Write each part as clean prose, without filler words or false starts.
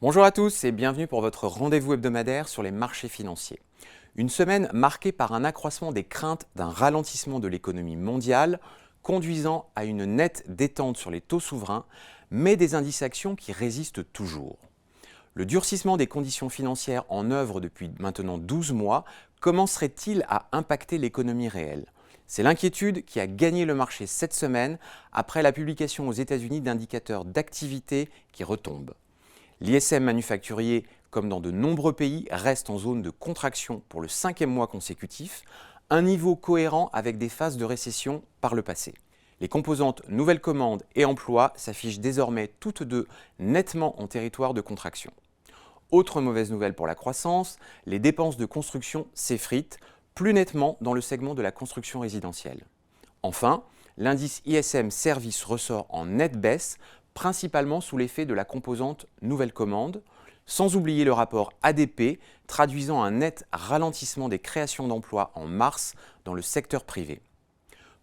Bonjour à tous et bienvenue pour votre rendez-vous hebdomadaire sur les marchés financiers. Une semaine marquée par un accroissement des craintes d'un ralentissement de l'économie mondiale, conduisant à une nette détente sur les taux souverains, mais des indices actions qui résistent toujours. Le durcissement des conditions financières en œuvre depuis maintenant 12 mois commencerait-il à impacter l'économie réelle ? C'est l'inquiétude qui a gagné le marché cette semaine après la publication aux États-Unis d'indicateurs d'activité qui retombent. L'ISM manufacturier, comme dans de nombreux pays, reste en zone de contraction pour le 5e mois consécutif, un niveau cohérent avec des phases de récession par le passé. Les composantes nouvelles commandes et emplois s'affichent désormais toutes deux nettement en territoire de contraction. Autre mauvaise nouvelle pour la croissance, les dépenses de construction s'effritent plus nettement dans le segment de la construction résidentielle. Enfin, l'indice ISM Service ressort en nette baisse, principalement sous l'effet de la composante nouvelle commande, sans oublier le rapport ADP traduisant un net ralentissement des créations d'emplois en mars dans le secteur privé.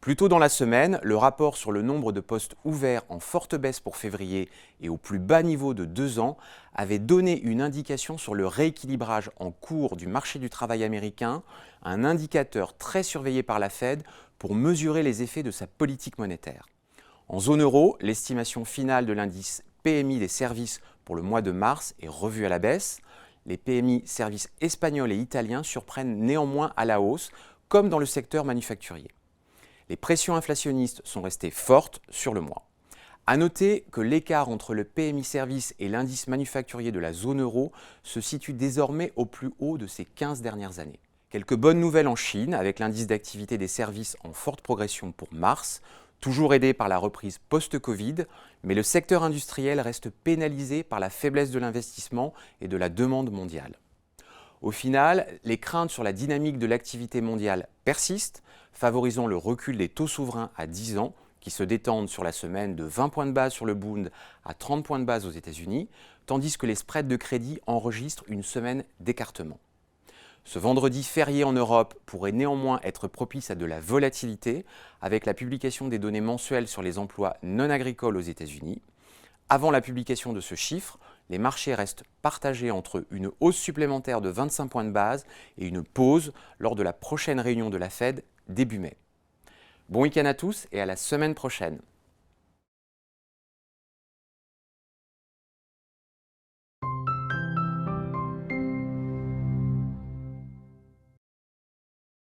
Plus tôt dans la semaine, le rapport sur le nombre de postes ouverts en forte baisse pour février et au plus bas niveau de 2 ans avait donné une indication sur le rééquilibrage en cours du marché du travail américain, un indicateur très surveillé par la Fed pour mesurer les effets de sa politique monétaire. En zone euro, l'estimation finale de l'indice PMI des services pour le mois de mars est revue à la baisse. Les PMI services espagnols et italiens surprennent néanmoins à la hausse, comme dans le secteur manufacturier. Les pressions inflationnistes sont restées fortes sur le mois. À noter que l'écart entre le PMI service et l'indice manufacturier de la zone euro se situe désormais au plus haut de ces 15 dernières années. Quelques bonnes nouvelles en Chine, avec l'indice d'activité des services en forte progression pour mars, toujours aidé par la reprise post-Covid, mais le secteur industriel reste pénalisé par la faiblesse de l'investissement et de la demande mondiale. Au final, les craintes sur la dynamique de l'activité mondiale persistent, favorisant le recul des taux souverains à 10 ans, qui se détendent sur la semaine de 20 points de base sur le Bund à 30 points de base aux États-Unis, tandis que les spreads de crédit enregistrent une semaine d'écartement. Ce vendredi férié en Europe pourrait néanmoins être propice à de la volatilité avec la publication des données mensuelles sur les emplois non agricoles aux États-Unis. Avant la publication de ce chiffre, les marchés restent partagés entre une hausse supplémentaire de 25 points de base et une pause lors de la prochaine réunion de la Fed début mai. Bon week-end à tous et à la semaine prochaine.